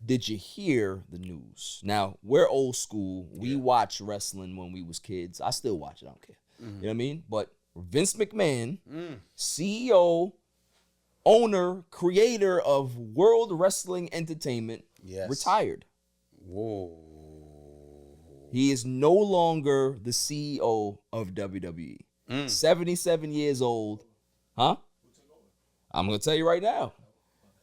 did you hear the news? Now, we're old school. We watched wrestling when we was kids. I still watch it. I don't care. You know what I mean? But Vince McMahon, CEO, owner, creator of World Wrestling Entertainment, retired. Whoa. He is no longer the CEO of WWE. 77 years old. Huh? I'm going to tell you right now.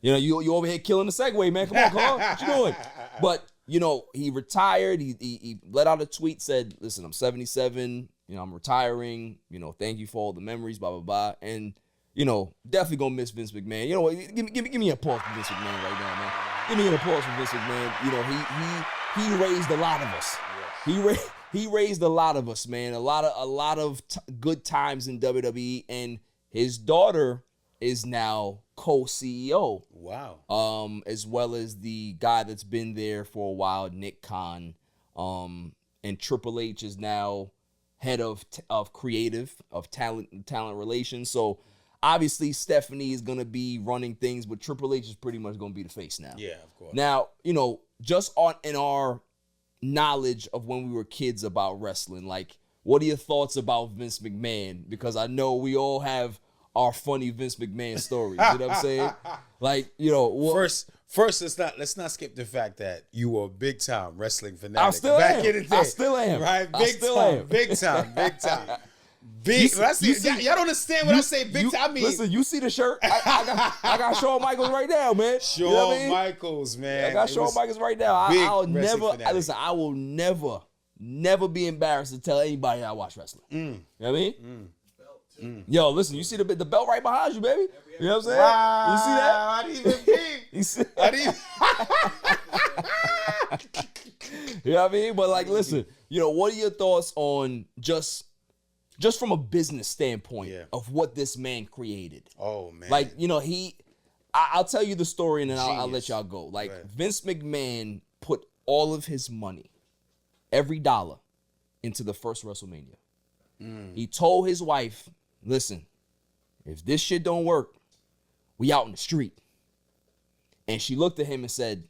You know, you over here killing the segue, man. Come on, Carl. What you doing? But, you know, he retired. He let out a tweet, said, listen, I'm 77. You know, I'm retiring. You know, thank you for all the memories, blah, blah, blah. And, you know, definitely going to miss Vince McMahon. You know what? Give me a pause for Vince McMahon right now, man. Give me an applause for Vince McMahon. You know, he raised a lot of us. He raised a lot of us, man. A lot of good times in WWE, and his daughter is now co-CEO. Wow. As well as the guy that's been there for a while, Nick Khan. And Triple H is now head of creative, of talent relations. So obviously Stephanie is gonna be running things, but Triple H is pretty much gonna be the face now. Yeah, of course. Now, you know, just in our knowledge of when we were kids about wrestling, like, what are your thoughts about Vince McMahon? Because I know we all have our funny Vince McMahon stories. You know what I'm saying? Like, you know, first, let's not skip the fact that you were a big time wrestling fanatic. I still am. Right, big time. Big. Y'all don't understand when I say big time. I mean, listen, you see the shirt? I got Shawn Michaels right now, man. Shawn you know what I mean? Michaels, man. I got Shawn Michaels right now. I will never be embarrassed to tell anybody I watch wrestling. You know what I mean? Yo, listen, you see the belt right behind you, baby? You know what I'm saying? Wow, you see that? I didn't even peep. You know what I mean? But like, listen, you know, what are your thoughts on just from a business standpoint of what this man created? Oh, man. Like, you know, I'll tell you the story and then I'll let y'all go. Like, Vince McMahon put all of his money, every dollar, into the first WrestleMania. He told his wife, listen, if this shit don't work, we out in the street. And she looked at him and said,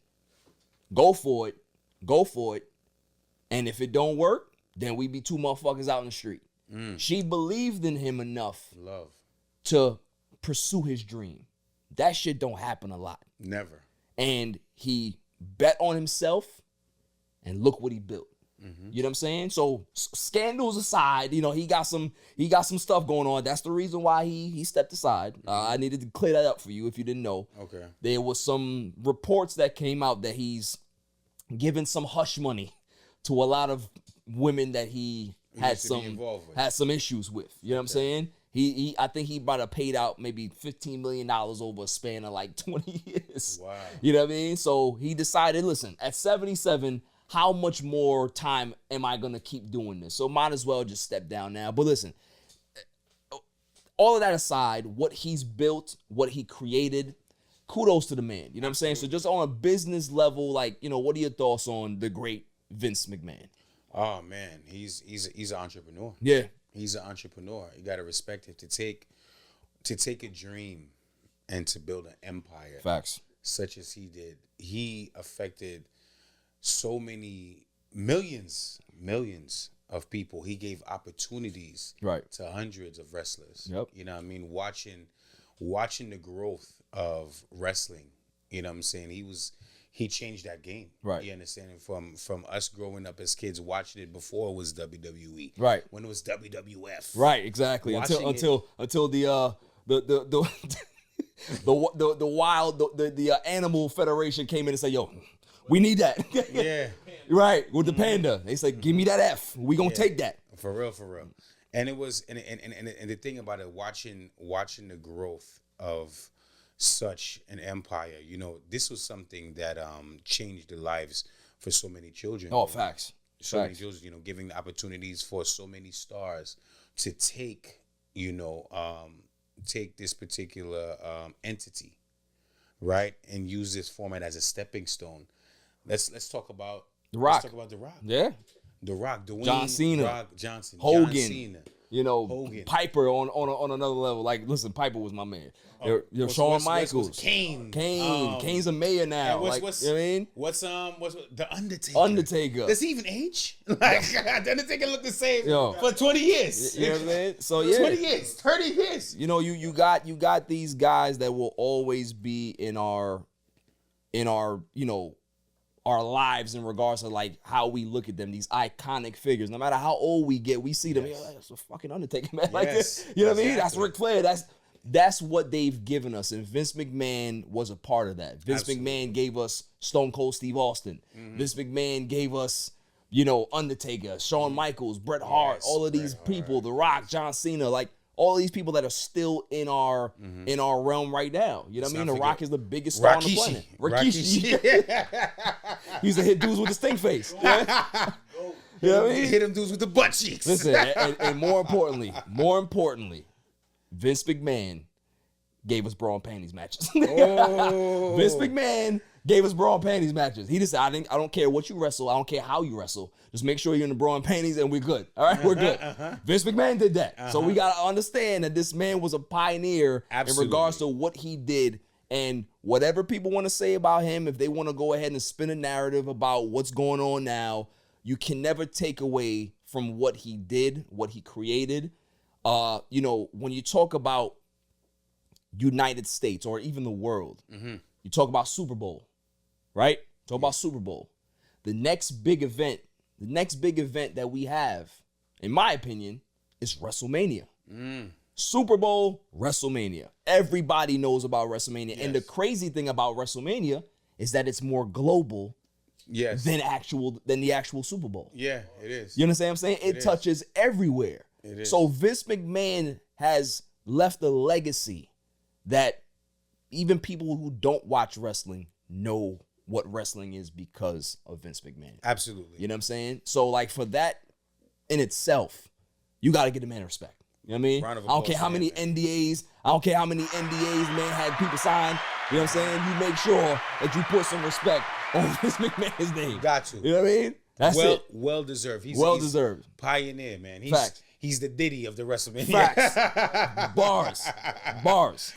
go for it. And if it don't work, then we be two motherfuckers out in the street. She believed in him enough to pursue his dream. That shit don't happen a lot. Never. And he bet on himself, and look what he built. You know what I'm saying? So scandals aside, you know, he got some stuff going on. That's the reason why he stepped aside. I needed to clear that up for you if you didn't know. Okay. There was some reports that came out that he's given some hush money to a lot of women that he had some issues with. You know what I'm saying? I think he might have paid out maybe $15 million over a span of like 20 years. Wow. You know what I mean? So he decided, listen, at 77, how much more time am I going to keep doing this? So might as well just step down now. But listen, all of that aside, what he's built, what he created, kudos to the man. You know what I'm saying? So just on a business level, like, you know, what are your thoughts on the great Vince McMahon? Oh, man, he's an entrepreneur. Yeah. He's an entrepreneur. You got to respect it. To take a dream and to build an empire. Facts. Such as he did. He affected so many millions of people. He gave opportunities to hundreds of wrestlers. Yep. You know what I mean? Watching the growth of wrestling, you know what I'm saying? He changed that game. Right. You understand? From us growing up as kids watching it before it was WWE. Right. When it was WWF. Right, exactly. Until the Animal Federation came in and said, yo, we need that. Yeah. Right, with the panda. They said, give me that F. We gonna take that. For real. And it was and the thing about it, watching the growth of such an empire, you know, this was something that changed the lives for so many children. Oh, facts. Many children, you know, giving the opportunities for so many stars to take this particular entity, right, and use this format as a stepping stone. Let's talk about The Rock. Let's talk about The Rock. Yeah. The Rock, Dwayne John Cena. Rock Johnson, Hogan. John Cena. You know, Hogan. Piper on another level. Like, listen, Piper was my man. Shawn Michaels. Kane. Kane's a mayor now. What's, like, what's, you know what I mean? What's the Undertaker? Undertaker. Does he even age? Like, the Undertaker looked the same Yo. for 20 years. You know what I mean? So yeah, 20 years, 30 years. You know, you got these guys that will always be in our you know, our lives in regards to like how we look at them, these iconic figures. No matter how old we get, we see them. Yes. You're like, that's a fucking Undertaker, man. Like, Yes, you know what I mean? That's exactly. Ric Flair. That's what they've given us, and Vince McMahon was a part of that. Vince Absolutely. McMahon gave us Stone Cold Steve Austin. Vince McMahon gave us, you know, Undertaker, Shawn Michaels, Bret Hart, Yes, all of these people, The Rock, John Cena, like all these people that are still in our realm right now. You know what I mean? The Rock is the biggest star on the planet. Rikishi. He used to hit dudes with the stink face. Yeah? You know what I mean? Hit them dudes with the butt cheeks. Listen, and more importantly, Vince McMahon gave us bra and panties matches. Oh. Vince McMahon gave us bra and panties matches. He just said, I don't care what you wrestle. I don't care how you wrestle. Just make sure you're in the bra and panties and we're good. All right, we're good. Vince McMahon did that. So we got to understand that this man was a pioneer in regards to what he did. And whatever people want to say about him, if they want to go ahead and spin a narrative about what's going on now, you can never take away from what he did, what he created. You know, when you talk about United States or even the world, you talk about Super Bowl, right? Talk about Super Bowl. The next big event that we have, in my opinion, is WrestleMania. Super Bowl, WrestleMania. Everybody knows about WrestleMania. Yes. And the crazy thing about WrestleMania is that it's more global Yes. than the actual Super Bowl. Yeah, it is. You understand what I'm saying? It touches everywhere. It is. So Vince McMahon has left a legacy that even people who don't watch wrestling know what wrestling is because of Vince McMahon. Absolutely. You know what I'm saying? So like for that in itself, you got to give the man respect. You know what I mean? Round of I don't applause care how for many him, NDAs. I don't care how many NDAs the man had people sign. You know what I'm saying? You make sure that you put some respect on Vince McMahon's name. Got to. You know what I mean? That's it. Well deserved. He's Well-deserved. Pioneer, man. Facts. He's the Diddy of the WrestleMania. Facts. Bars.